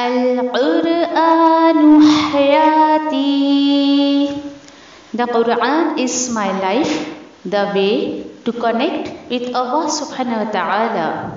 Al-Qur'anu hayati. The Quran is my life, the way to connect with Allah subhanahu wa ta'ala.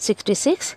66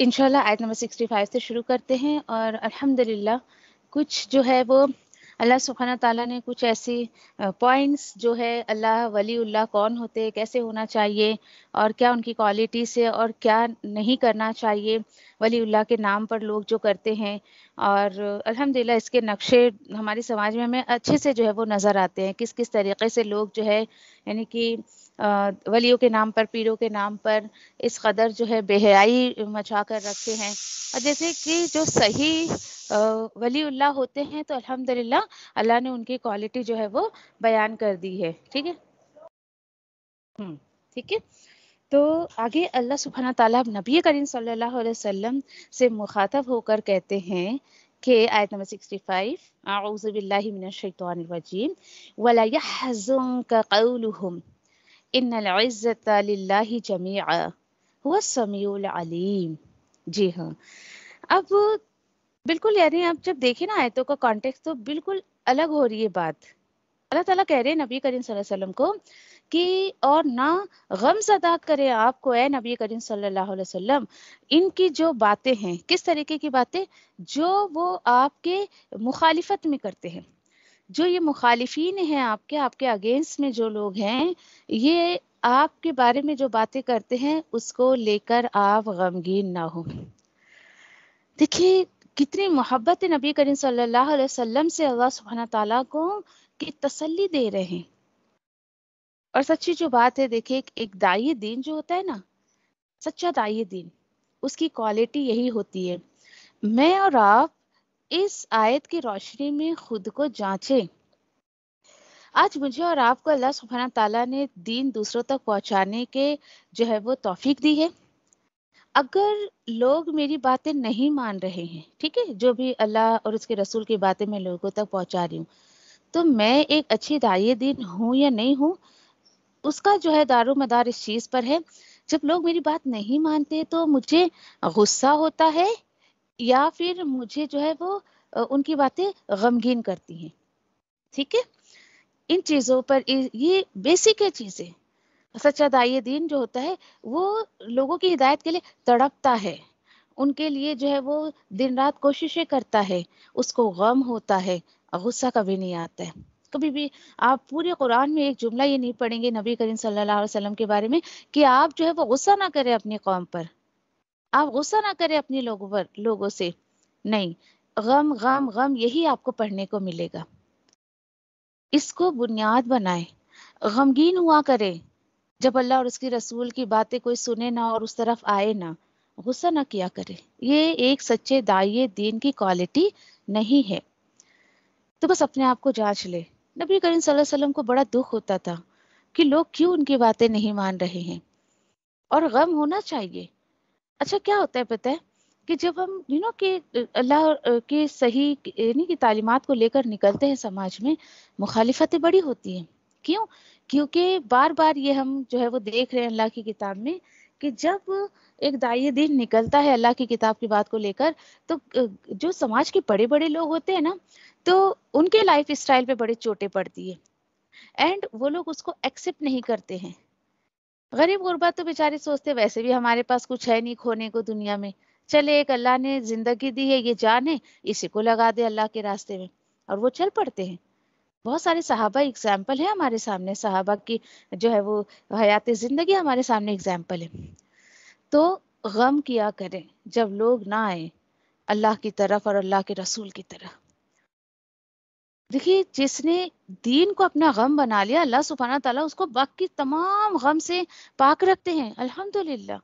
انشاءاللہ آیت number 65 سے شروع کرتے ہیں، اور الحمدللہ کچھ جو ہے وہ اللہ سبحانہ تعالیٰ نے کچھ ایسی پوائنٹس جو ہے اللہ ولی اللہ کون ہوتے، کیسے ہونا چاہیے، اور کیا ان کی کوالٹی سے، اور کیا نہیں کرنا چاہیے ولی اللہ کے نام پر لوگ جو کرتے ہیں، اور الحمدللہ اس کے نقشے ہمارے سماج میں ہمیں اچھے سے جو ہے وہ نظر آتے ہیں، کس کس طریقے سے لوگ جو ہے یعنی کہ ولیوں کے نام پر، پیروں کے نام پر اس قدر جو ہے بے حیائی مچا کر رکھتے ہیں۔ اور جیسے کہ جو صحیح ولی اللہ ہوتے ہیں تو الحمدللہ اللہ نے ان کی کوالٹی جو ہے وہ بیان کر دی ہے، ٹھیک ہے۔ ٹھیک ہے، تو آگے اللہ سبحانہ تعالیٰ نبی کریم صلی اللہ علیہ وسلم سے مخاطب ہو کر کہتے ہیں کہ آیت نمبر 65، اعوذ باللہ من الشیطان الرجیم وَلَا يَحْزُنْكَ قَوْلُهُمْ ان العزت للہ جمیعا هو السمیع العلیم۔ جی ہاں، اب بالکل یعنی اب جب دیکھیں نا آیتوں کا کانٹیکس تو بالکل الگ ہو رہی ہے بات۔ اللہ تعالیٰ کہہ رہے ہیں نبی کریم صلی اللہ علیہ وسلم کو کہ اور نہ غم زدہ کرے آپ کو اے نبی کریم صلی اللہ علیہ وسلم، ان کی جو باتیں ہیں، کس طریقے کی باتیں، جو وہ آپ کے مخالفت میں کرتے ہیں، جو یہ مخالفین ہیں آپ کے اگینسٹ میں جو لوگ ہیں، یہ آپ کے بارے میں جو باتیں کرتے ہیں اس کو لے کر آپ غمگین نہ ہو۔ دیکھیے کتنی محبت نبی کریم صلی اللہ علیہ وسلم سے اللہ سبحانہ تعالیٰ کو کہ تسلی دے رہے ہیں۔ اور سچی جو بات ہے، دیکھیے ایک داعی دین جو ہوتا ہے نا، سچا داعی دین، اس کی کوالٹی یہی ہوتی ہے۔ میں اور آپ اس آیت کی روشنی میں خود کو جانچیں۔ آج مجھے اور آپ کو اللہ سبحانہ تعالیٰ نے دین دوسروں تک پہنچانے کے جو ہے وہ توفیق دی ہے۔ اگر لوگ میری باتیں نہیں مان رہے ہیں، ٹھیک ہے، جو بھی اللہ اور اس کے رسول کی باتیں میں لوگوں تک پہنچا رہی ہوں، تو میں ایک اچھی داعیہ دین ہوں یا نہیں ہوں، اس کا جو ہے دار و مدار اس چیز پر ہے۔ جب لوگ میری بات نہیں مانتے تو مجھے غصہ ہوتا ہے، یا پھر مجھے جو ہے وہ ان کی باتیں غمگین کرتی ہیں، ٹھیک ہے۔ ان چیزوں پر یہ بیسک ہے چیزیں۔ سچا داعیہ دین جو ہوتا ہے وہ لوگوں کی ہدایت کے لیے تڑپتا ہے، ان کے لیے جو ہے وہ دن رات کوششیں کرتا ہے، اس کو غم ہوتا ہے، غصہ کبھی نہیں آتا ہے۔ کبھی بھی آپ پورے قرآن میں ایک جملہ یہ نہیں پڑھیں گے نبی کریم صلی اللہ علیہ وسلم کے بارے میں کہ آپ جو ہے وہ غصہ نہ کریں اپنی قوم پر، آپ غصہ نہ کریں اپنے لوگوں سے، نہیں، غم غم غم یہی آپ کو پڑھنے کو ملے گا۔ اس کو بنیاد بنائیں، غمگین ہوا کرے جب اللہ اور اس کی رسول کی باتیں کوئی سنے نہ اور اس طرف آئے نہ، غصہ نہ کیا کرے۔ یہ ایک سچے داعیے دین کی کوالٹی نہیں ہے۔ تو بس اپنے آپ کو جانچ لے۔ نبی کریم صلی اللہ علیہ وسلم کو بڑا دکھ ہوتا تھا کہ لوگ کیوں ان کی باتیں نہیں مان رہے ہیں، اور غم ہونا چاہیے۔ اچھا کیا ہوتا ہے پتہ ہے کہ جب ہم کہ اللہ کے صحیح یعنی کہ تعلیمات کو لے کر نکلتے ہیں سماج میں، مخالفتیں بڑی ہوتی ہیں۔ کیوں؟ کیونکہ بار بار یہ ہم جو ہے وہ دیکھ رہے ہیں اللہ کی کتاب میں کہ جب ایک داعیہ دین نکلتا ہے اللہ کی کتاب کی بات کو لے کر، تو جو سماج کے بڑے بڑے لوگ ہوتے ہیں نا، تو ان کے لائف اسٹائل پہ بڑی چوٹیں پڑتی ہے، اینڈ وہ لوگ اس کو ایکسیپٹ نہیں کرتے ہیں۔ غریب غربا تو بیچارے سوچتے ویسے بھی ہمارے پاس کچھ ہے نہیں کھونے کو دنیا میں، چلے ایک اللہ نے زندگی دی ہے، یہ جان ہے، اسی کو لگا دے اللہ کے راستے میں، اور وہ چل پڑتے ہیں۔ بہت سارے صحابہ اگزامپل ہیں ہمارے سامنے، صحابہ کی جو ہے وہ حیات زندگی ہمارے سامنے اگزامپل ہے۔ تو غم کیا کریں جب لوگ نہ آئیں اللہ کی طرف اور اللہ کے رسول کی طرف۔ دیکھیے جس نے دین کو اپنا غم بنا لیا، اللہ سبحانہ تعالیٰ اس کو باقی تمام غم سے پاک رکھتے ہیں، الحمدللہ۔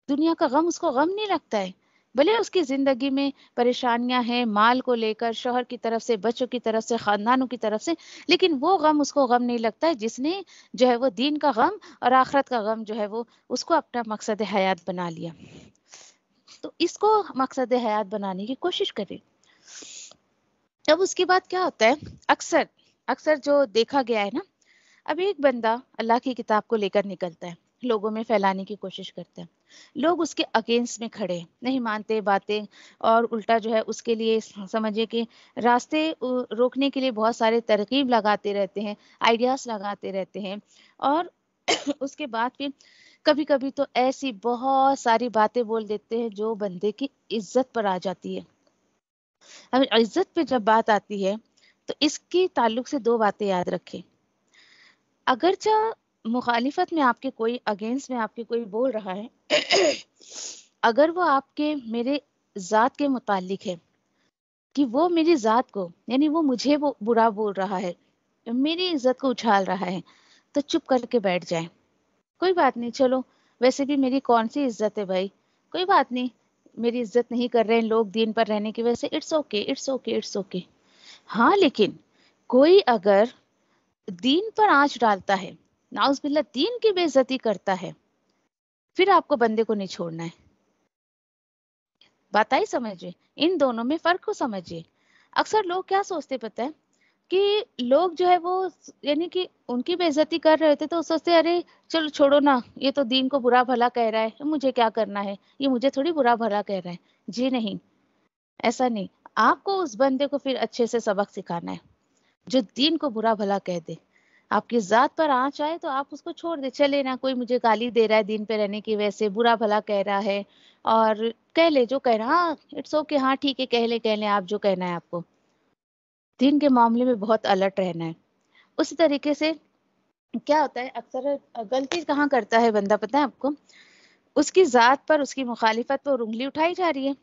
دنیا کا غم اس کو غم نہیں لگتا ہے، بھلے اس کی زندگی میں پریشانیاں ہیں، مال کو لے کر، شوہر کی طرف سے، بچوں کی طرف سے، خاندانوں کی طرف سے، لیکن وہ غم اس کو غم نہیں لگتا ہے جس نے جو ہے وہ دین کا غم اور آخرت کا غم جو ہے وہ اس کو اپنا مقصد حیات بنا لیا۔ تو اس کو مقصد حیات بنانے کی کوشش کریں۔ اب اس کے بعد کیا ہوتا ہے، اکثر جو دیکھا گیا ہے نا، اب ایک بندہ اللہ کی کتاب کو لے کر نکلتا ہے، لوگوں میں پھیلانے کی کوشش کرتا ہے، لوگ اس کے اگینسٹ میں کھڑے ہیں، نہیں مانتے باتیں، اور الٹا جو ہے اس کے لیے سمجھے کہ راستے روکنے کے لیے بہت سارے ترغیب لگاتے رہتے ہیں، آئیڈیاز لگاتے رہتے ہیں، اور اس کے بعد پھر کبھی کبھی تو ایسی بہت ساری باتیں بول دیتے ہیں جو بندے کی عزت پر آ جاتی ہے. اب عزت پہ جب بات آتی ہے تو اس کی تعلق سے دو باتیں یاد رکھیں. اگرچہ مخالفت میں آپ کے کوئی، اگینسٹ میں آپ کے کوئی بول رہا ہے، اگر وہ آپ کے میرے ذات کے متعلق ہے کہ وہ میری ذات کو، یعنی وہ مجھے وہ برا بول رہا ہے، میری عزت کو اچھال رہا ہے، تو چپ کر کے بیٹھ جائیں. کوئی بات نہیں، چلو ویسے بھی میری کون سی عزت ہے بھائی، کوئی بات نہیں، میری عزت نہیں کر رہے ہیں لوگ دین پر رہنے کی وجہ سے، it's okay it's okay it's okay. ہاں لیکن کوئی اگر دین پر آنچ ڈالتا ہے، نعوذ باللہ دین کی بے عزتی کرتا ہے، پھر آپ کو بندے کو نہیں چھوڑنا ہے. بات آئی سمجھے؟ ان دونوں میں فرق کو سمجھے. اکثر لوگ کیا سوچتے پتہ ہے کہ لوگ جو ہے وہ، یعنی کہ ان کی بے عزتی کر رہے تھے تو سوچتے ارے چلو چھوڑو نا، یہ تو دین کو برا بھلا کہہ رہا ہے، مجھے کیا کرنا ہے، یہ مجھے تھوڑی برا بھلا کہہ رہا ہے. جی نہیں، ایسا نہیں. آپ کو اس بندے کو پھر اچھے سے سبق سکھانا ہے جو دین کو برا بھلا کہہ دے. آپ کی ذات پر آنچ آئے تو آپ اس کو چھوڑ دے، چلے نا، کوئی مجھے گالی دے رہا ہے دین پہ رہنے کی وجہ سے، برا بھلا کہہ رہا ہے، اور کہہ لے جو کہہ رہا، ہاں اٹس اوکے، ہاں ٹھیک ہے، کہہ لیں آپ جو کہنا ہے آپ کو. دین کے معاملے میں بہت الرٹ رہنا ہے. اسی طریقے سے کیا ہوتا ہے، اکثر غلطی کہاں کرتا ہے بندہ پتہ ہے آپ کو، اس کی ذات پر، اس کی مخالفت پر انگلی اٹھائی جا رہی ہے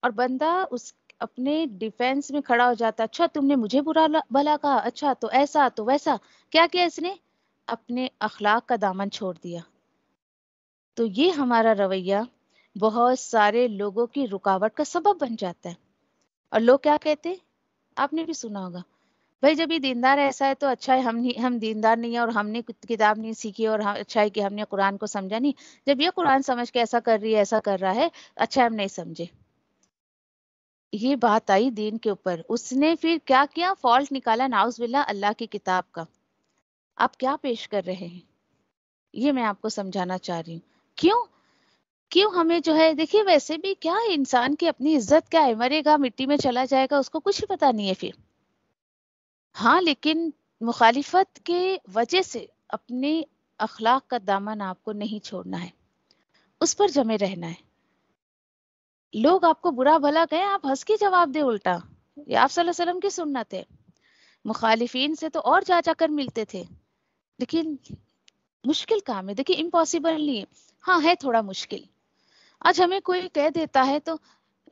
اور بندہ اس اپنے ڈیفینس میں کھڑا ہو جاتا ہے. اچھا تم نے مجھے برا بھلا کہا، اچھا تو ایسا تو ویسا. کیا کیا اس نے؟ اپنے اخلاق کا دامن چھوڑ دیا. تو یہ ہمارا رویہ بہت سارے لوگوں کی رکاوٹ کا سبب بن جاتا ہے. اور لوگ کیا کہتے، آپ نے بھی سنا ہوگا، بھائی جب یہ دیندار ایسا ہے تو اچھا ہے، ہم دیندار نہیں ہیں اور ہم نے کتاب نہیں سیکھی، اور اچھا ہے کہ ہم نے قرآن کو سمجھا نہیں. جب یہ قرآن سمجھ کے ایسا کر رہی ہے، ایسا کر رہا ہے، اچھا ہم نہیں سمجھے. یہ بات آئی دین کے اوپر، اس نے پھر کیا کیا، فالٹ نکالا نعوذ باللہ اللہ کی کتاب کا. آپ کیا پیش کر رہے ہیں، یہ میں آپ کو سمجھانا چاہ رہی ہوں. کیوں ہمیں جو ہے، دیکھیے ویسے بھی کیا ہے، انسان کی اپنی عزت کیا ہے، مرے گا مٹی میں چلا جائے گا، اس کو کچھ پتا نہیں ہے پھر. ہاں لیکن مخالفت کے وجہ سے اپنے اخلاق کا دامن آپ کو نہیں چھوڑنا ہے، اس پر جمے رہنا ہے. لوگ آپ کو برا بھلا کہیں، آپ ہنس کے جواب دے الٹا. یہ آپ صلی اللہ علیہ وسلم کی سنت ہے. مخالفین سے تو اور جا کر ملتے تھے، لیکن مشکل کام ہے. دیکھیے امپاسبل نہیں ہے، ہاں ہے تھوڑا مشکل. آج ہمیں کوئی کہہ دیتا ہے تو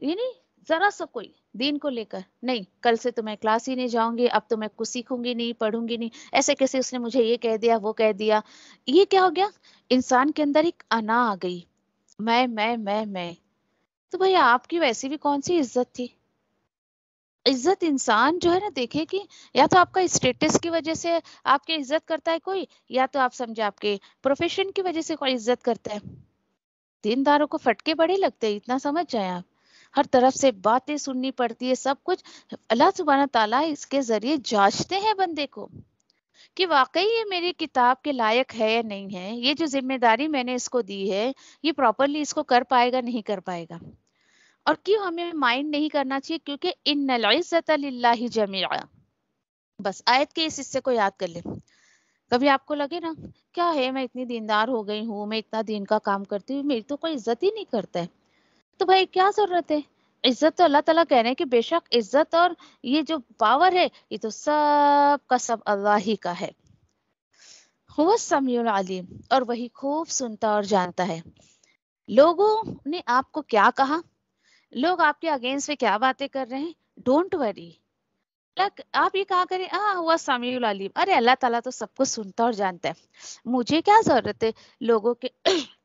یعنی ذرا سا کوئی دین کو لے کر، نہیں کل سے تو میں کلاس ہی نہیں جاؤں گی، اب تو میں کچھ سیکھوں گی نہیں، پڑھوں گی نہیں، ایسے کیسے اس نے مجھے یہ کہہ دیا وہ کہہ دیا. یہ کیا ہو گیا، انسان کے اندر ایک انا آ گئی، میں. تو بھئی آپ کی ویسی بھی کون سی عزت تھی؟ عزت انسان جو ہے نا، دیکھے کہ یا تو آپ کا اسٹیٹس کی وجہ سے آپ کی عزت کرتا ہے کوئی، یا تو آپ سمجھے آپ کے پروفیشن کی وجہ سے کوئی عزت کرتا ہے. دینداروں کو فٹکے بڑے لگتے ہیں، اتنا سمجھ جائیں آپ. ہر طرف سے باتیں سننی پڑتی ہے، سب کچھ. اللہ سبحانہ تعالیٰ اس کے ذریعے جانچتے ہیں بندے کو کہ واقعی یہ میری کتاب کے لائق ہے یا نہیں ہے، یہ جو ذمہ داری میں نے اس کو دی ہے یہ پراپرلی اس کو کر پائے گا نہیں کر پائے گا. اور کیوں ہمیں مائنڈ نہیں کرنا چاہیے، کیونکہ ان العزت للہ جمیعا. بس آیت کے اس حصے کو یاد کر لیں. کبھی آپ کو لگے نا کیا ہے، میں اتنی دیندار ہو گئی ہوں، میں اتنا دین کا کام کرتی ہوں، میری تو کوئی عزت ہی نہیں کرتا ہے، تو بھائی کیا ضرورت ہے. عزت تو اللہ تعالیٰ کہہ رہے ہیں کہ بے شک عزت اور یہ جو پاور ہے یہ تو سب کا سب اللہ ہی کا ہے. هو السمیع العلیم، اور وہی خوب سنتا اور جانتا ہے. لوگوں نے آپ کو کیا کہا، لوگ آپ کے اگینسٹ میں کیا باتیں کر رہے ہیں، ڈونٹ وری. آپ یہ کہا کریں ہوا سمیع العلیم، ارے اللہ تعالیٰ تو سب کو سنتا اور جانتا ہے، مجھے کیا ضرورت ہے لوگوں کے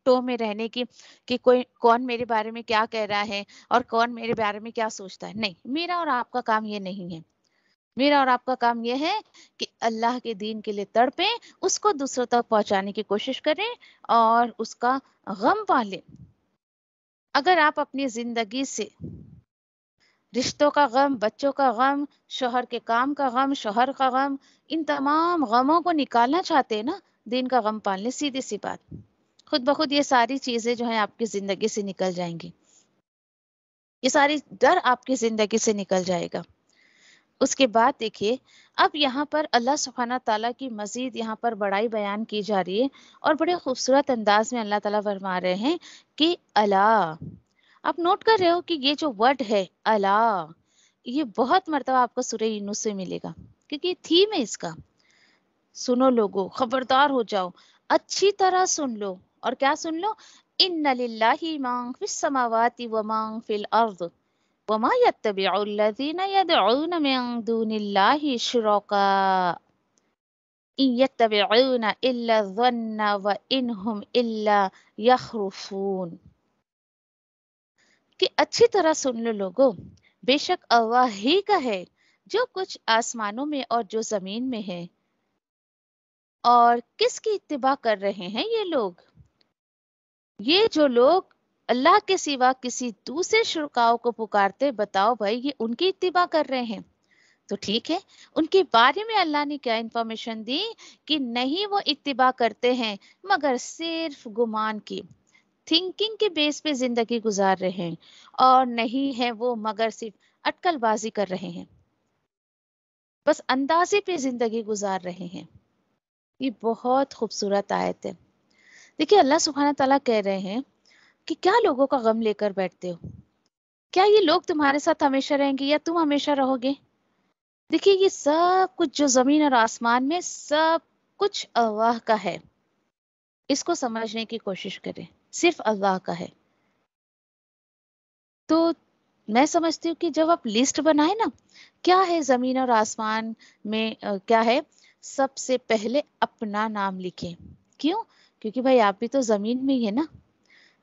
ٹو میں رہنے کی کہ کوئی کون میرے بارے میں کیا کہہ رہا ہے اور کون میرے بارے میں کیا سوچتا ہے. نہیں، میرا اور آپ کا کام یہ نہیں ہے. میرا اور آپ کا کام یہ ہے کہ اللہ کے دین کے لیے تڑپیں، اس کو دوسروں تک پہنچانے کی کوشش کریں اور اس کا غم پالیں. اگر آپ اپنی زندگی سے رشتوں کا غم، بچوں کا غم، شوہر کے کام کا غم، شوہر کا غم، ان تمام غموں کو نکالنا چاہتے ہیں نا، دین کا غم پالنے، سیدھی سی بات، خود بخود یہ ساری چیزیں جو ہیں آپ کی زندگی سے نکل جائیں گی. یہ ساری ڈر آپ کی زندگی سے نکل جائے گا. اس کے بعد دیکھیے اب یہاں پر اللہ سبحانہ تعالیٰ کی مزید یہاں پر بڑائی بیان کی جا رہی ہے، اور بڑے خوبصورت انداز میں اللہ تعالیٰ فرما رہے ہیں کہ اللہ، آپ نوٹ کر رہے ہو کہ یہ جو ورڈ ہے اللہ، یہ بہت مرتبہ آپ کو سورہ یونس سے ملے گا، کیونکہ یہ تھیم ہے اس کا۔ سنو لوگو، خبردار ہو جاؤ، اچھی طرح سن لو، اور کیا سن لو؟ ان للہ ما فی السماوات و ما فی الارض وما يتبع الذین يدعون من دون اللہ شرکاء ان يتبعون الا الظن وان هم الا یخرصون، کہ اچھی طرح سن لو لوگو، بے شک اللہ ہی کا ہے جو کچھ آسمانوں میں اور جو زمین میں ہے، اور کس کی اتباع کر رہے ہیں یہ لوگ؟ یہ جو لوگ اللہ کے سوا کسی دوسرے شرکاؤں کو پکارتے، بتاؤ بھائی یہ ان کی اتباع کر رہے ہیں؟ تو ٹھیک ہے، ان کے بارے میں اللہ نے کیا انفارمیشن دی کہ نہیں وہ اتباع کرتے ہیں مگر صرف گمان کی، تھنکنگ کے بیس پہ زندگی گزار رہے ہیں، اور نہیں ہے وہ مگر صرف اٹکل بازی کر رہے ہیں، بس اندازے پہ زندگی گزار رہے ہیں۔ یہ بہت خوبصورت آیت ہے۔ دیکھیے اللہ سبحانہ تعالیٰ کہہ رہے ہیں کہ کیا لوگوں کا غم لے کر بیٹھتے ہو؟ کیا یہ لوگ تمہارے ساتھ ہمیشہ رہیں گے یا تم ہمیشہ رہو گے؟ دیکھیے یہ سب کچھ جو زمین اور آسمان میں، سب کچھ اللہ کا ہے، اس کو سمجھنے کی کوشش کریں، صرف اللہ کا ہے۔ تو میں سمجھتی ہوں کہ جب آپ لسٹ بنائیں نا، کیا ہے زمین اور آسمان میں، کیا ہے، سب سے پہلے اپنا نام لکھیں۔ کیوں؟ کیونکہ بھائی آپ بھی تو زمین میں ہی ہے نا۔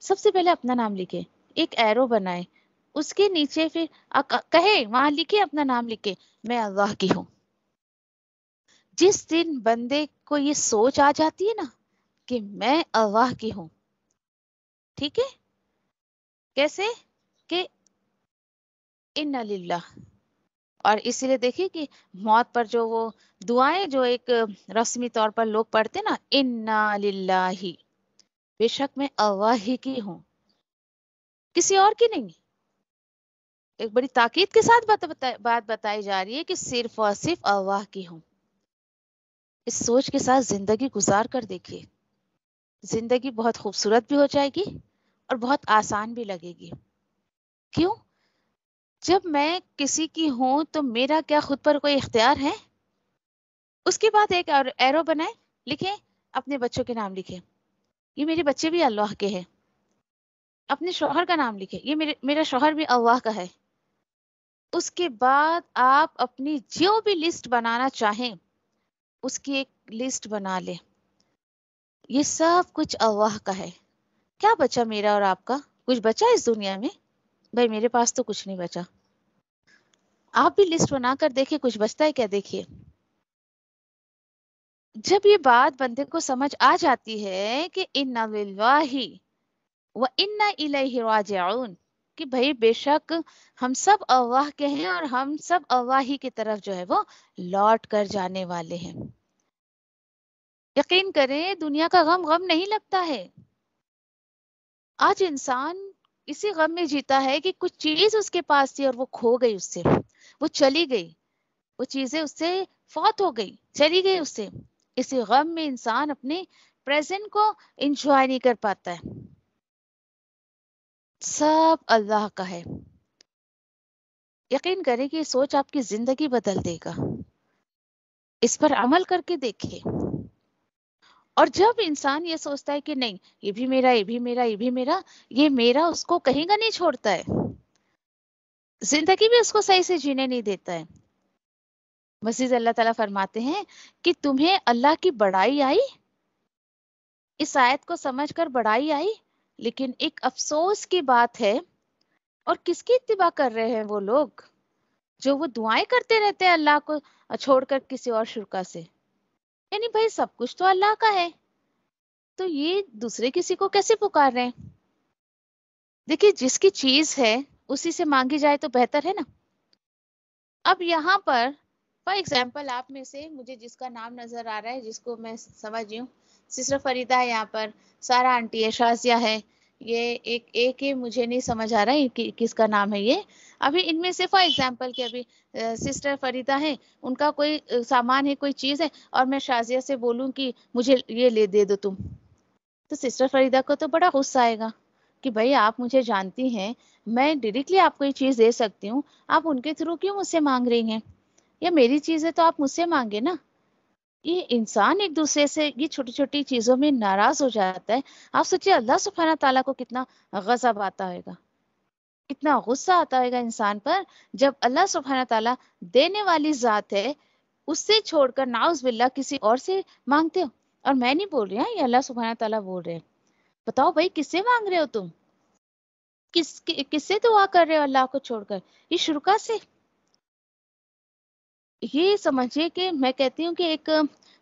سب سے پہلے اپنا نام لکھیں، ایک ایرو بنائیں، اس کے نیچے پھر کہے وہاں لکھے، اپنا نام لکھے، میں اللہ کی ہوں۔ جس دن بندے کو یہ سوچ آ جاتی ہے نا کہ میں اللہ کی ہوں، ٹھیک ہے، کیسے کہ ان للہ، اور اسی لیے دیکھیے کہ موت پر جو وہ دعائیں جو ایک رسمی طور پر لوگ پڑھتے نا، انا للہ، بے شک میں اللہ ہی کی ہوں، کسی اور کی نہیں۔ ایک بڑی تاکید کے ساتھ بات بتائی جا رہی ہے کہ صرف اور صرف اللہ کی ہوں۔ اس سوچ کے ساتھ زندگی گزار کر دیکھیے، زندگی بہت خوبصورت بھی ہو جائے گی اور بہت آسان بھی لگے گی۔ کیوں؟ جب میں کسی کی ہوں تو میرا کیا خود پر کوئی اختیار ہے؟ اس کے بعد ایک ایرو بنائیں، لکھیں اپنے بچوں کے نام، لکھیں یہ میرے بچے بھی اللہ کے ہیں۔ اپنے شوہر کا نام لکھیں، یہ میرا شوہر بھی اللہ کا ہے۔ اس کے بعد آپ اپنی جو بھی لسٹ بنانا چاہیں اس کی ایک لسٹ بنا لیں، یہ سب کچھ اللہ کا ہے۔ کیا بچا میرا اور آپ کا؟ کچھ بچا اس دنیا میں؟ بھائی میرے پاس تو کچھ نہیں بچا۔ آپ بھی لسٹ بنا کر دیکھیں کچھ بچتا ہے کیا، دیکھیے۔ جب یہ بات بندے کو سمجھ آ جاتی ہے کہ انا للہ و انا الیہ راجعون، کہ بھائی بے شک ہم سب اللہ کے ہیں اور ہم سب اللہ ہی کی طرف جو ہے وہ لوٹ کر جانے والے ہیں، یقین کریں دنیا کا غم نہیں لگتا ہے۔ آج انسان اسی غم میں جیتا ہے کہ کچھ چیز اس کے پاس تھی اور وہ کھو گئی، اس سے وہ چلی گئی، وہ چیزیں اس سے فوت ہو گئی، چلی گئی اس سے۔ اسی غم میں انسان اپنے پریزنٹ کو انجوائے نہیں کر پاتا ہے۔ سب اللہ کا ہے، یقین کریں کہ یہ سوچ آپ کی زندگی بدل دے گا۔ اس پر عمل کر کے دیکھیے، اور جب انسان یہ سوچتا ہے کہ نہیں یہ بھی میرا، یہ بھی میرا، یہ بھی میرا، یہ میرا اس کو کہیں کا نہیں چھوڑتا ہے، زندگی بھی اس کو صحیح سے جینے نہیں دیتا ہے۔ مزید اللہ تعالیٰ فرماتے ہیں کہ تمہیں اللہ کی بڑائی آئی، اس آیت کو سمجھ کر بڑائی آئی، لیکن ایک افسوس کی بات ہے، اور کس کی اتباع کر رہے ہیں وہ لوگ جو وہ دعائیں کرتے رہتے ہیں اللہ کو چھوڑ کر کسی اور شرکا سے؟ یعنی بھائی سب کچھ تو اللہ کا ہے، تو یہ دوسرے کسی کو کیسے پکار رہے ہیں؟ دیکھیے جس کی چیز ہے اسی سے مانگی جائے تو بہتر ہے نا۔ اب یہاں پر فار ایگزامپل آپ میں سے مجھے جس کا نام نظر آ رہا ہے، جس کو میں سمجھ رہی ہوں، سسٹر فریدہ ہے، یہاں پر سارا آنٹی ہے، شازیہ ہے، یہ ایک ہی مجھے نہیں سمجھ آ رہا ہے کہ کس کا نام ہے یہ. ابھی ان میں سے فار ایگزامپل کہ ابھی سسٹر فریدہ ہیں، ان کا کوئی سامان ہے، کوئی چیز ہے، اور میں شازیہ سے بولوں کہ مجھے یہ لے دے دو تم، تو سسٹر فریدہ کو تو بڑا غصہ آئے گا کہ بھائی آپ مجھے جانتی ہیں، میں ڈائریکٹلی آپ کو یہ چیز دے سکتی ہوں، آپ ان کے تھرو کیوں مجھ سے مانگ رہی ہیں؟ یا میری چیز ہے تو آپ مجھ سے مانگے نا. یہ انسان ایک دوسرے سے یہ چھوٹی چھوٹی چیزوں میں ناراض ہو جاتا ہے. آپ سوچیے اللہ سبحانہ تعالیٰ کو کتنا غضب آتا ہوئے گا، کتنا غصہ آتا ہوئے گا انسان پر، جب اللہ سبحانہ تعالیٰ دینے والی ذات ہے، اس سے چھوڑ کر نعوذ باللہ کسی اور سے مانگتے ہو. اور میں نہیں بول رہی ہوں، یہ اللہ سبحانہ تعالیٰ بول رہے ہیں. بتاؤ بھائی کس سے مانگ رہے ہو تم؟ کس سے دعا کر رہے ہو اللہ کو چھوڑ کر؟ یہ شرکا سے. یہ سمجھیے کہ میں کہتی ہوں کہ ایک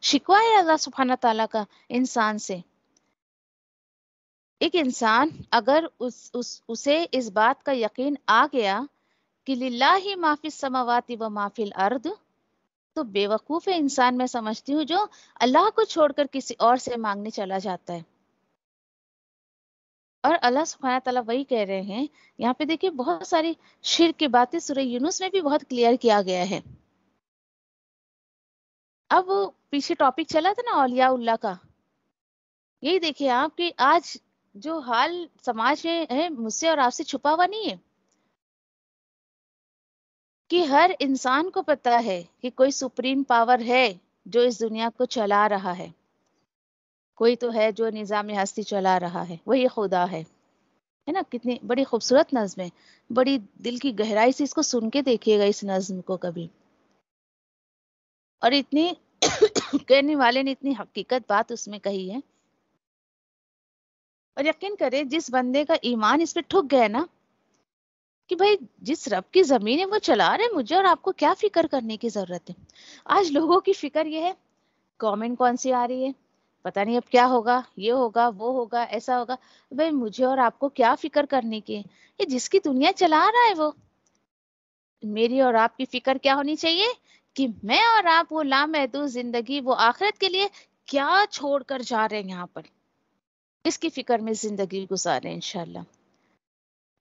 شکوہ ہے اللہ سبحانہ تعالیٰ کا انسان سے. ایک انسان اگر اسے اس بات کا یقین آ گیا کہ للہ ما فی السماوات و ما فی الارض، تو بے وقوف ہے انسان، میں سمجھتی ہوں، جو اللہ کو چھوڑ کر کسی اور سے مانگنے چلا جاتا ہے. اور اللہ سبحانہ تعالیٰ وہی کہہ رہے ہیں یہاں پہ، دیکھیے بہت ساری شرک کی باتیں سورہ یونس میں بھی بہت کلیئر کیا گیا ہے. اب پیچھے ٹاپک چلا تھا نا اولیاء اللہ کا، یہی دیکھیے آپ کہ آج جو حال سماج میں ہے مجھ سے اور آپ سے چھپا ہوا نہیں ہے، کہ ہر انسان کو پتا ہے کہ کوئی سپریم پاور ہے جو اس دنیا کو چلا رہا ہے، کوئی تو ہے جو نظام ہستی چلا رہا ہے، وہی خدا ہے نا. کتنی بڑی خوبصورت نظم ہے، بڑی دل کی گہرائی سے اس کو سن کے دیکھیے گا اس نظم کو کبھی. اور اتنی کہنے والے نے اتنی حقیقت بات اس میں کہی ہے. اور یقین کرے جس بندے کا ایمان اس پہ ٹھک گیا نا کہ بھائی جس رب کی زمین ہے وہ چلا رہے، مجھے اور آپ کو کیا فکر کرنے کی ضرورت ہے. آج لوگوں کی فکر یہ ہے گورنمنٹ کون سی آ رہی ہے، پتہ نہیں اب کیا ہوگا، یہ ہوگا وہ ہوگا ایسا ہوگا. بھائی مجھے اور آپ کو کیا فکر کرنے کی ہے؟ یہ جس کی دنیا چلا رہا ہے وہ. میری اور آپ کی فکر کیا ہونی چاہیے کہ میں اور آپ وہ لامحدود زندگی، وہ آخرت کے لیے کیا چھوڑ کر جا رہے ہیں یہاں پر، اس کی فکر میں زندگی گزاریں انشاءاللہ.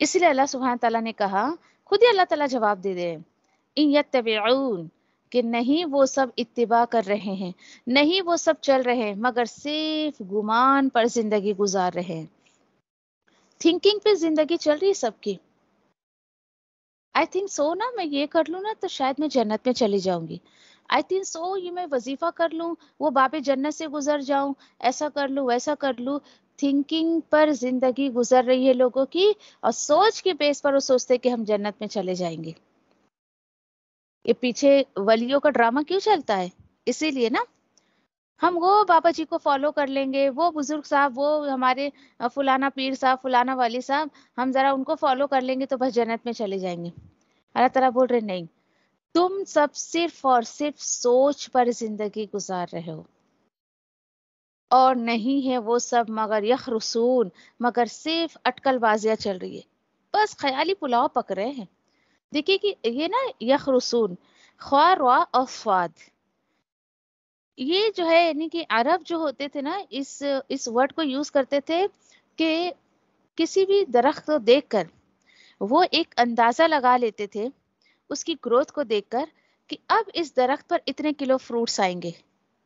اس لیے اللہ سبحانہ تعالیٰ نے کہا، خود ہی اللہ تعالیٰ جواب دے دے، ان یتبعون، کہ نہیں وہ سب اتباع کر رہے ہیں، نہیں وہ سب چل رہے ہیں، مگر صرف گمان پر زندگی گزار رہے ہیں. تھنکنگ پہ زندگی چل رہی ہے سب کی. آئی تھنک سو نا میں یہ کر لوں نا تو شاید میں جنت میں چلی جاؤں گی. آئی تھنک سو یہ میں وظیفہ کر لوں وہ باب جنت سے گزر جاؤں، ایسا کر لوں ویسا کر لوں. تھنکنگ پر زندگی گزر رہی ہے لوگوں کی، اور سوچ کے بیس پر وہ سوچتے کہ ہم جنت میں چلے جائیں گے. یہ پیچھے ولیوں کا ڈرامہ کیوں چلتا ہے؟ اسی لیے نا، ہم وہ بابا جی کو فالو کر لیں گے، وہ بزرگ صاحب، وہ ہمارے فلانا پیر صاحب، فلانا والی صاحب، ہم ذرا ان کو فالو کر لیں گے تو بس جنت میں چلے جائیں گے. اللہ تعالیٰ بول رہے نہیں، تم سب صرف اور صرف سوچ پر زندگی گزار رہے ہو، اور نہیں ہے وہ سب مگر یخرسون، مگر صرف اٹکل بازیاں چل رہی ہے، بس خیالی پلاؤ پک رہے ہیں. دیکھیے کہ یہ نا یخرسون، خواہ روا اور فواد، یہ جو ہے یعنی کہ عرب جو ہوتے تھے نا اس ورڈ کو یوز کرتے تھے کہ کسی بھی درخت کو دیکھ کر وہ ایک اندازہ لگا لیتے تھے اس کی گروتھ کو دیکھ کر کہ اب اس درخت پر اتنے کلو فروٹس آئیں گے،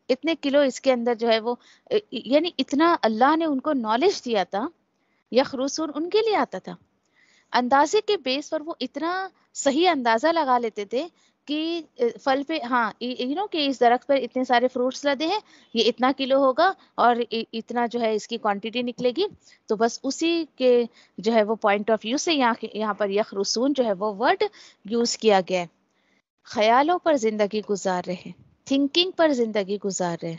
اتنے کلو اس کے اندر جو ہے وہ، یعنی اتنا اللہ نے ان کو نالج دیا تھا. یخرسون ان کے لیے آتا تھا، اندازے کے بیس پر وہ اتنا صحیح اندازہ لگا لیتے تھے کہ پھل پہ، ہاں کہ اس درخت پر اتنے سارے فروٹس لدے ہیں، یہ اتنا کلو ہوگا اور اتنا جو ہے اس کی کوانٹیٹی نکلے گی. تو بس اسی کے جو ہے وہ پوائنٹ آف ویو سے یہاں پر یخرسون جو ہے وہ ورڈ یوز کیا گیا ہے. خیالوں پر زندگی گزار رہے، تھنکنگ پر زندگی گزار رہے.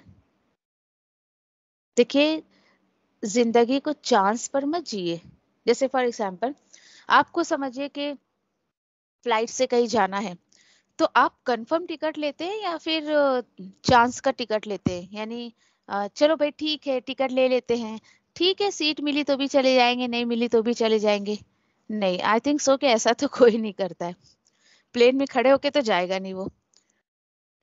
دیکھیے زندگی کو چانس پر مت جیے. جیسے فار ایگزامپل آپ کو سمجھیے کہ فلائٹ سے کہیں جانا ہے تو آپ کنفرم ٹکٹ لیتے ہیں یا پھر چانس کا ٹکٹ لیتے ہیں؟ یعنی چلو بھائی ٹھیک ہے ٹکٹ لے لیتے ہیں، ٹھیک ہے سیٹ ملی تو بھی چلے جائیں گے، نہیں ملی تو بھی چلے جائیں گے. نہیں، آئی تھنک سو کہ ایسا تو کوئی نہیں کرتا ہے. پلین میں کھڑے ہو کے تو جائے گا نہیں وہ.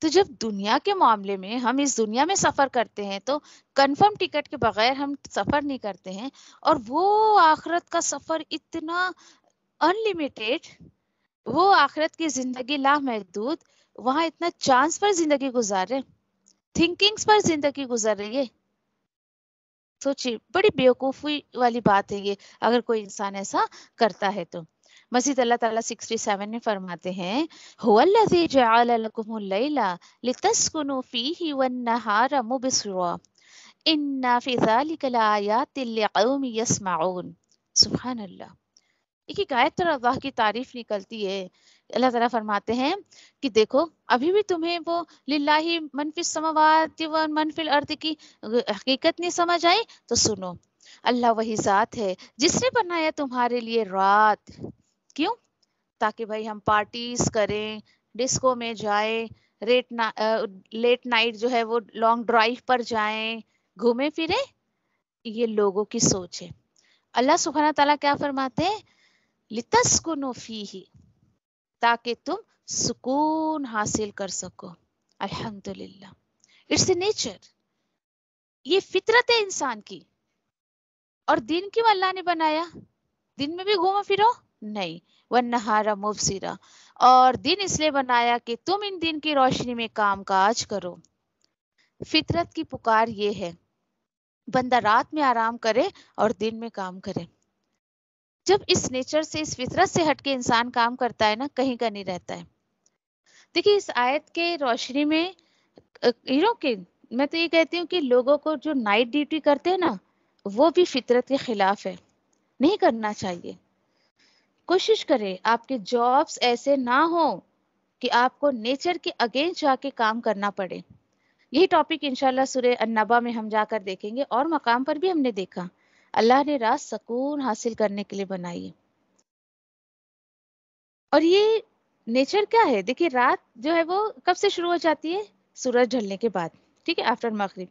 تو جب دنیا کے معاملے میں ہم اس دنیا میں سفر کرتے ہیں تو کنفرم ٹکٹ کے بغیر ہم سفر نہیں کرتے ہیں، اور وہ آخرت کا سفر اتنا انلمیٹیڈ، وہ آخرت کی زندگی لامحدود، وہاں اتنا چانس پر زندگی گزار رہے، تھنکنگز پر زندگی گزر رہی ہے. سوچیے، بڑی بیوقوفی والی بات ہے یہ اگر کوئی انسان ایسا کرتا ہے تو. مزید اللہ تعالیٰ 67 میں فرماتے ہیں هو الذی جعل لکم اللیل لتسکنوا فیہ والنہار مبصرا ان فی ذلک لآیات لقوم یسمعون. سبحان اللہ. ایک آیت پر اللہ کی تعریف نکلتی ہے. اللہ تعالیٰ فرماتے ہیں کہ دیکھو ابھی بھی تمہیں وہ للہ من فی السماوات و من فی الارض کی حقیقت نہیں سمجھ آئی تو سنو، اللہ وہی ذات ہے جس نے بنایا تمہارے لیے رات. کیوں؟ تاکہ بھائی ہم پارٹیز کریں، ڈسکو میں جائیں، لیٹ نائٹ جو ہے وہ لانگ ڈرائیو پر جائیں، گھومیں پھریں. یہ لوگوں کی سوچ ہے. اللہ سبحانہ تعالیٰ کیا فرماتے ہیں؟ لِتَسْكُنُوا فِيهِ، تاکہ تم سکون حاصل کر سکو. الحمدللہ. اٹس اے نیچر، یہ فطرت ہے انسان کی. اور دن کیوں اللہ نے بنایا؟ دن میں بھی گھومو پھرو؟ نہیں. وَالنَّهَارَ مُبْصِرًا، اور دن اس لیے بنایا کہ تم ان دن کی روشنی میں کام کاج کرو. فطرت کی پکار یہ ہے، بندہ رات میں آرام کرے اور دن میں کام کرے. جب اس نیچر سے، اس فطرت سے ہٹ کے انسان کام کرتا ہے نا، کہیں کا نہیں رہتا ہے. دیکھیے اس آیت کے روشنی میں کہ میں تو یہ کہتی ہوں کہ لوگوں کو جو نائٹ ڈیوٹی کرتے ہیں نا، وہ بھی فطرت کے خلاف ہے، نہیں کرنا چاہیے. کوشش کریں آپ کے جابس ایسے نہ ہوں کہ آپ کو نیچر کے اگینسٹ جا کے کام کرنا پڑے. یہی ٹاپک انشاءاللہ سورہ النبا میں ہم جا کر دیکھیں گے، اور مقام پر بھی ہم نے دیکھا اللہ نے رات سکون حاصل کرنے کے لیے بنائی ہے. اور یہ نیچر کیا ہے؟ دیکھیے رات جو ہے وہ کب سے شروع ہو جاتی ہے؟ سورج ڈھلنے کے بعد، ٹھیک ہے، آفٹر مغرب.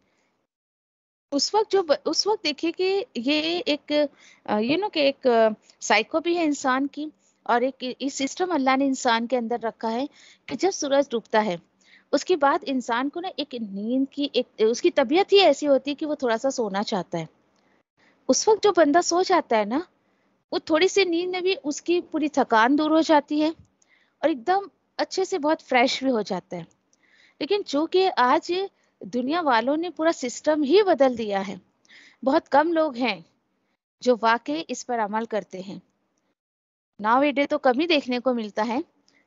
اس وقت دیکھیے کہ یہ ایک کہ ایک سائیکو بھی ہے انسان کی، اور ایک سسٹم اللہ نے انسان کے اندر رکھا ہے کہ جب سورج ڈوبتا ہے اس کے بعد انسان کو نا ایک نیند کی، ایک اس کی طبیعت ہی ایسی ہوتی ہے کہ وہ تھوڑا سا سونا چاہتا ہے. اس وقت جو بندہ سو جاتا ہے نا، وہ تھوڑی سی نیند میں بھی اس کی پوری تھکان دور ہو جاتی ہے اور ایک دم اچھے سے بہت فریش بھی ہو جاتا ہے. لیکن چونکہ آج دنیا والوں نے پورا سسٹم ہی بدل دیا ہے، بہت کم لوگ ہیں جو واقعی اس پر عمل کرتے ہیں. ناؤ اے ڈے تو کم ہی دیکھنے کو ملتا ہے.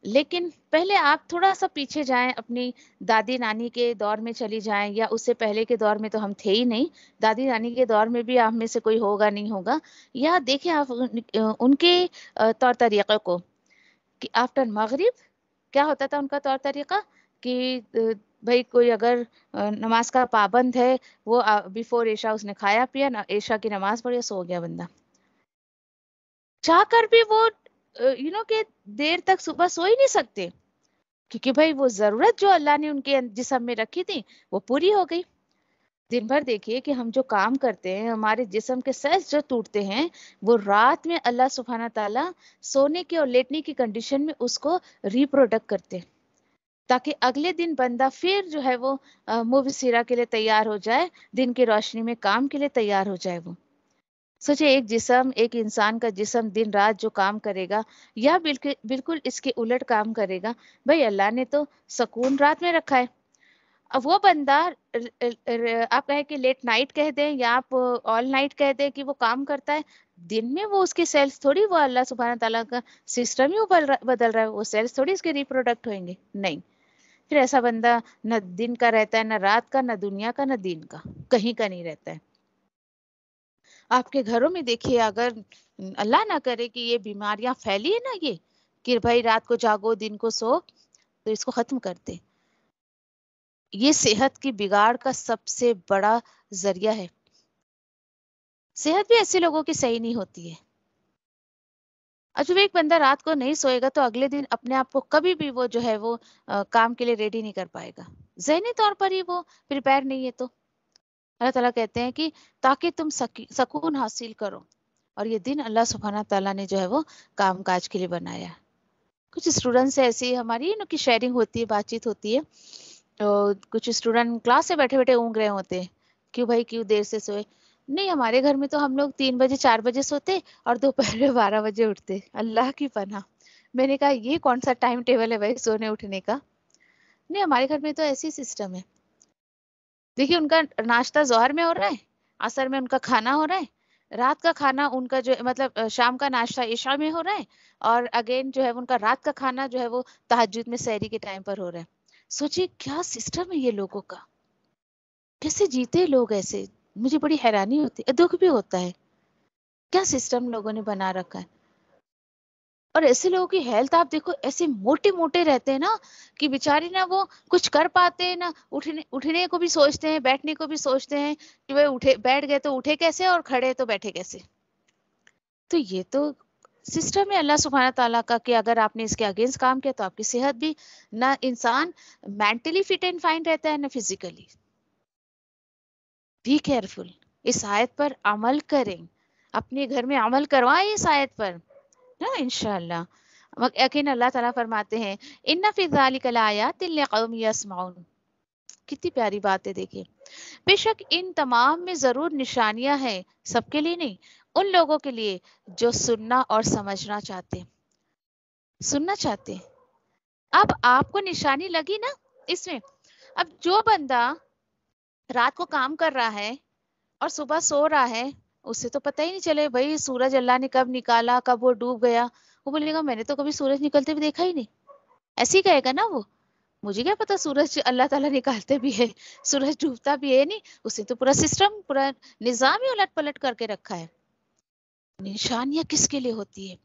لیکن پہلے آپ تھوڑا سا پیچھے جائیں، اپنی دادی نانی کے دور میں چلی جائیں، یا اس سے پہلے کے دور میں تو ہم تھے ہی نہیں، دادی نانی کے دور میں بھی آپ میں سے کوئی ہوگا نہیں ہوگا، یا دیکھیں آپ ان کے طور طریقے کو کہ آفٹر مغرب کیا ہوتا تھا ان کا طور طریقہ، کہ بھئی کوئی اگر نماز کا پابند ہے، وہ بیفور عشاء اس نے کھایا پیا، عشاء کی نماز پڑھی، سو گیا بندہ. چاہ کر بھی وہ کہ دیر تک صبح سو ہی نہیں سکتے، کیونکہ بھائی وہ ضرورت جو اللہ نے ان کے جسم میں رکھی تھی وہ پوری ہو گئی. دن بھر دیکھیے کہ ہم جو کام کرتے ہیں، ہمارے جسم کے سیلز جو ٹوٹتے ہیں، وہ رات میں اللہ سبحانہ تعالیٰ سونے کے اور لیٹنے کی کنڈیشن میں اس کو ریپروڈکٹ کرتے ہیں، تاکہ اگلے دن بندہ پھر جو ہے وہ مبصرہ کے لیے تیار ہو جائے، دن کی روشنی میں کام کے لیے تیار ہو جائے. وہ سوچے ایک انسان کا جسم دن رات جو کام کرے گا، یا بالکل اس کے الٹ کام کرے گا. بھئی اللہ نے تو سکون رات میں رکھا ہے. اب وہ بندہ آپ کہیں کہ لیٹ نائٹ کہہ دیں یا آپ آل نائٹ کہہ دیں کہ وہ کام کرتا ہے، دن میں وہ اس کے سیلز تھوڑی، وہ اللہ سبحانہ تعالیٰ کا سسٹم ہی بدل رہا ہے، وہ سیلز تھوڑی اس کے ریپروڈکٹ ہوئیں گے. نہیں، پھر ایسا بندہ نہ دن کا رہتا ہے، نہ رات کا، نہ دنیا کا، نہ دین کا، کہیں کا نہیں رہتا ہے. آپ کے گھروں میں دیکھیے، اگر اللہ نہ کرے کہ یہ بیماریاں پھیلی ہے نا، یہ کہ بھائی رات کو جاگو دن کو سو، تو اس کو ختم کر دے. یہ صحت کی بگاڑ کا سب سے بڑا ذریعہ ہے. صحت بھی ایسے لوگوں کی صحیح نہیں ہوتی ہے. اور جب ایک بندہ رات کو نہیں سوئے گا تو اگلے دن اپنے آپ کو کبھی بھی وہ جو ہے وہ کام کے لیے ریڈی نہیں کر پائے گا، ذہنی طور پر ہی وہ پریپیئر نہیں ہے. تو اللہ تعالیٰ کہتے ہیں کہ تاکہ تم سکون حاصل کرو، اور یہ دن اللہ سبحانہ تعالیٰ نے جو ہے وہ کام کاج کے لیے بنایا. کچھ اسٹوڈنٹس ایسی ہماری کی شیئرنگ ہوتی ہے، بات چیت ہوتی ہے، تو کچھ اسٹوڈنٹ کلاس سے بیٹھے بیٹھے اونگ رہے ہوتے ہیں، کیوں بھائی کیوں دیر سے سوئے؟ نہیں، ہمارے گھر میں تو ہم لوگ 3 بجے 4 بجے سوتے اور دوپہر میں 12 بجے اٹھتے. اللہ کی پناہ. میں نے کہا یہ کون سا ٹائم ٹیبل ہے بھائی سونے اٹھنے کا؟ نہیں، ہمارے گھر میں تو ایسی سسٹم ہے. دیکھیے ان کا ناشتہ ظہر میں ہو رہا ہے، عصر میں ان کا کھانا ہو رہا ہے، رات کا کھانا ان کا جو مطلب شام کا ناشتہ عشاء میں ہو رہا ہے، اور اگین جو ہے ان کا رات کا کھانا جو ہے وہ تہجد میں سحری کے ٹائم پر ہو رہا ہے. سوچیے کیا سسٹم ہے یہ لوگوں کا، کیسے جیتے لوگ ایسے؟ مجھے بڑی حیرانی ہوتی ہے، دکھ بھی ہوتا ہے کیا سسٹم لوگوں نے بنا رکھا ہے. اور ایسے لوگوں کی ہیلتھ آپ دیکھو، ایسے موٹے موٹے رہتے ہیں نا کہ بیچاری نا وہ کچھ کر پاتے ہیں نا، اٹھنے کو بھی سوچتے ہیں، بیٹھنے کو بھی سوچتے ہیں کہ وہ اٹھے، بیٹھ گئے تو اٹھے کیسے اور کھڑے تو بیٹھے کیسے. تو یہ تو سسٹم ہے اللہ سبحانہ تعالیٰ کا کہ اگر آپ نے اس کے اگینسٹ کام کیا تو آپ کی صحت بھی، نہ انسان مینٹلی فٹ اینڈ فائن رہتا ہے نہ فزیکلی. Be careful. اس آیت پر عمل کریں، اپنے گھر میں عمل کروائیں اس آیت پر نا انشاءاللہ. یقین اللہ تعالیٰ فرماتے ہیں ان فی ذالک لآیات لقوم یسمعون. کتنی پیاری بات ہے دیکھیے. بے شک ان تمام میں ضرور نشانیاں ہیں، سب کے لیے نہیں، ان لوگوں کے لیے جو سننا اور سمجھنا چاہتے ہیں. سننا چاہتے ہیں. اب آپ کو نشانی لگی نا اس میں. اب جو بندہ رات کو کام کر رہا ہے اور صبح سو رہا ہے، اسے تو پتہ ہی نہیں چلے بھائی سورج اللہ نے کب نکالا، کب وہ ڈوب گیا. وہ بولے گا میں نے تو کبھی سورج نکلتے ہوئے دیکھا ہی نہیں. ایسے ہی کہے گا نا وہ. مجھے کیا پتا سورج اللہ تعالیٰ نکالتے بھی ہے، سورج ڈوبتا بھی ہے. نہیں، اس نے تو پورا سسٹم، پورا نظام ہی الٹ پلٹ کر کے رکھا ہے. نشانیاں کس کے لیے ہوتی ہے؟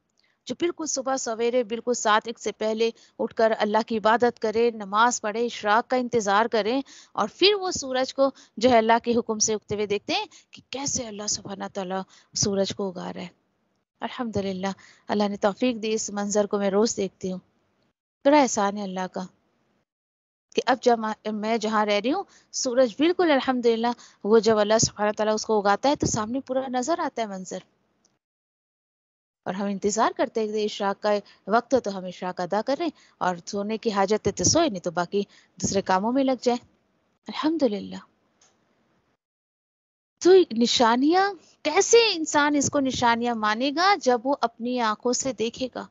جو بالکل صبح سویرے بالکل 7 سے پہلے اٹھ کر اللہ کی عبادت کرے، نماز پڑھے، اشراق کا انتظار کرے، اور پھر وہ سورج کو جو ہے اللہ کے حکم سے اگتے ہوئے دیکھتے ہیں کہ کیسے اللہ سبحانہ تعالیٰ سورج کو اگا رہا ہے. الحمدللہ اللہ نے توفیق دی، اس منظر کو میں روز دیکھتی ہوں. بڑا احسان ہے اللہ کا کہ اب جب میں جہاں رہ رہی ہوں سورج بالکل الحمدللہ وہ جب اللہ سبحانہ تعالیٰ اس کو اگاتا ہے تو سامنے پورا نظر آتا ہے منظر. اور ہم انتظار کرتے ہیں کہ اشراق کا وقت ہے تو ہم اشراق ادا کریں، اور سونے کی حاجت ہے تو سوئے، نہیں تو باقی دوسرے کاموں میں لگ جائیں. الحمدللہ. تو نشانیاں کیسے انسان اس کو نشانیاں مانے گا؟ جب وہ اپنی آنکھوں سے دیکھے گا،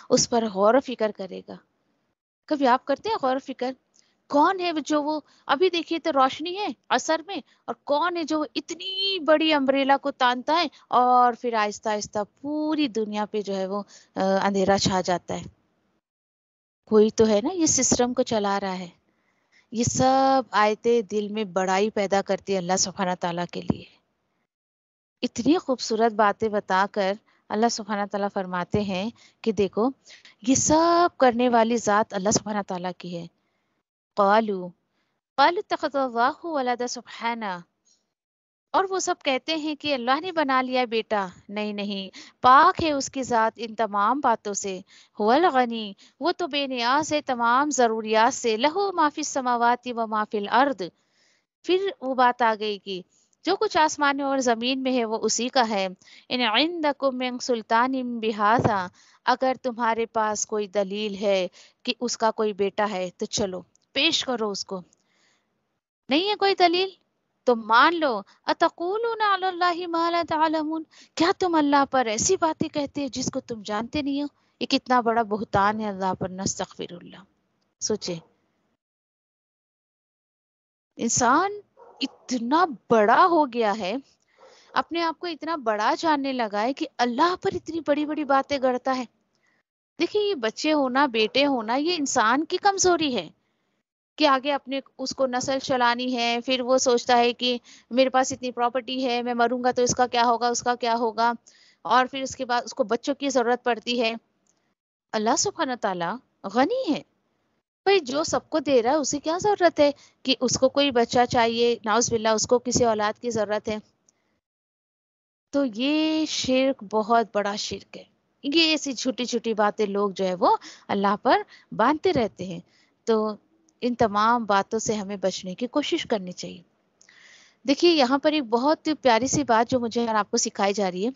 اس پر غور و فکر کرے گا. کبھی آپ کرتے ہیں غور و فکر؟ کون ہے جو وہ ابھی دیکھیے تو روشنی ہے عصر میں، اور کون ہے جو اتنی بڑی امبریلا کو تانتا ہے اور پھر آہستہ آہستہ پوری دنیا پہ جو ہے وہ اندھیرا چھا جاتا ہے. کوئی تو ہے نا یہ سسٹم کو چلا رہا ہے. یہ سب آیتیں دل میں بڑائی پیدا کرتی ہے اللہ سبحانہ تعالیٰ کے لیے. اتنی خوبصورت باتیں بتا کر اللہ سبحانہ تعالیٰ فرماتے ہیں کہ دیکھو یہ سب کرنے والی ذات اللہ سبحانہ تعالیٰ کی ہے. قالوا اتخذ اللہ ولد سبحانہ. اور وہ سب کہتے ہیں کہ اللہ نے بنا لیا بیٹا. نہیں نہیں، پاک ہے اس کی ذات ان تمام باتوں سے. هو الغنی، وہ تو بے نیاز ہے تمام ضروریات سے. لہو ما فی السماوات و ما فی الارض. پھر وہ بات آ گئی کہ جو کچھ آسمانوں اور زمین میں ہے وہ اسی کا ہے. ان عندکم من سلطان بہذا، اگر تمہارے پاس کوئی دلیل ہے کہ اس کا کوئی بیٹا ہے تو چلو پیش کرو اس کو. نہیں ہے کوئی دلیل تو مان لو. اتقولون علی اللہ ما لا تعلمون، کیا تم اللہ پر ایسی باتیں کہتے ہیں جس کو تم جانتے نہیں ہو؟ یہ کتنا بڑا بہتان ہے اللہ پر. نستغفر اللہ. سوچے انسان اتنا بڑا ہو گیا ہے، اپنے آپ کو اتنا بڑا جاننے لگا ہے کہ اللہ پر اتنی بڑی بڑی باتیں گڑتا ہے. دیکھیے یہ بچے ہونا، بیٹے ہونا، یہ انسان کی کمزوری ہے کہ آگے اپنے اس کو نسل چلانی ہے. پھر وہ سوچتا ہے کہ میرے پاس اتنی پراپرٹی ہے، میں مروں گا تو اس کا کیا ہوگا، اس کا کیا ہوگا. اور پھر اس کے بعد اس کو بچوں کی ضرورت پڑتی ہے. اللہ سبحانہ تعالیٰ غنی ہے بھائی، جو سب کو دے رہا ہے اسے کیا ضرورت ہے کہ اس کو کوئی بچہ چاہیے، نعوذ باللہ اس کو کسی اولاد کی ضرورت ہے. تو یہ شرک بہت بڑا شرک ہے. یہ ایسی چھوٹی چھوٹی باتیں لوگ جو ہے وہ اللہ پر باندھتے رہتے ہیں. تو ان تمام باتوں سے ہمیں بچنے کی کوشش کرنی چاہیے. دیکھیے یہاں پر ایک بہت پیاری سی بات جو مجھے اور آپ کو سکھائی جا رہی ہے.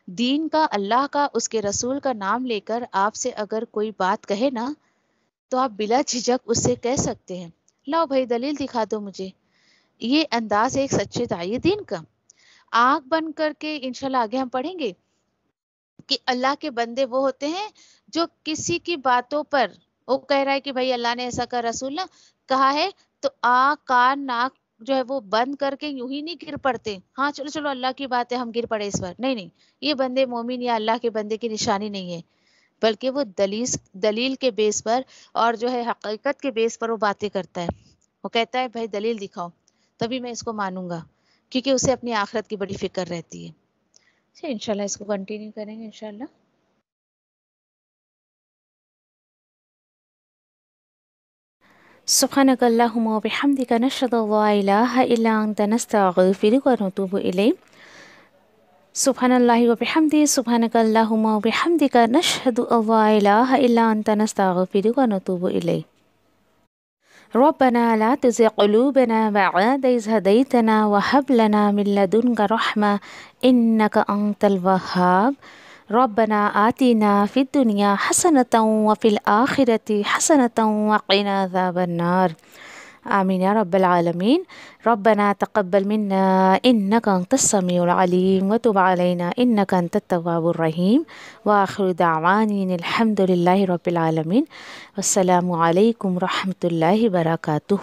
دین کا، اللہ کا، اس کے رسول کا نام لے کر آپ سے اگر کوئی بات کہے نا تو آپ بلا جھجک اس سے کہہ سکتے ہیں لاؤ بھائی دلیل دکھا دو مجھے. یہ انداز ہے ایک سچے داعی دین کا. آنکھ بند کر کے انشاءاللہ آگے ہم پڑھیں گے کہ اللہ کے بندے وہ ہوتے ہیں جو کسی کی باتوں پر وہ کہہ رہا ہے کہ بھائی اللہ نے ایسا کہا، رسول نے کہا ہے، تو آنکھ کان ناک جو ہے وہ بند کر کے یوں ہی نہیں گر پڑتے. ہاں چلو چلو اللہ کی بات ہے ہم گر پڑے اس پر. نہیں نہیں، یہ بندے مومن یا اللہ کے بندے کی نشانی نہیں ہے، بلکہ وہ دلیل کے بیس پر اور جو ہے حقیقت کے بیس پر وہ باتیں کرتا ہے. وہ کہتا ہے بھائی دلیل دکھاؤ تبھی میں اس کو مانوں گا، کیونکہ اسے اپنی آخرت کی بڑی فکر رہتی ہے. اچھا انشاءاللہ اس کو کنٹینیو کریں گے انشاءاللہ. سبحانك اللهم وبحمدك نشهد أن لا إله إلا أنت نستغفرك ونتوب إليك. سبحان الله وبحمده سبحانك اللهم وبحمدك نشهد أن لا إله إلا أنت نستغفرك ونتوب إليك. ربنا لا تزغ قلوبنا بعد إذ هديتنا وهب لنا من لدنك رحمة إنك أنت الوهاب. ربنا آتنا في الدنيا حسنة وفي الآخرة حسنة وقنا عذاب النار. آمين يا رب العالمين. ربنا تقبل منا إنك أنت السميع العليم وتب علينا إنك أنت التواب الرحيم. وآخر دعواني الحمد لله رب العالمين. والسلام عليكم ورحمة الله وبركاته.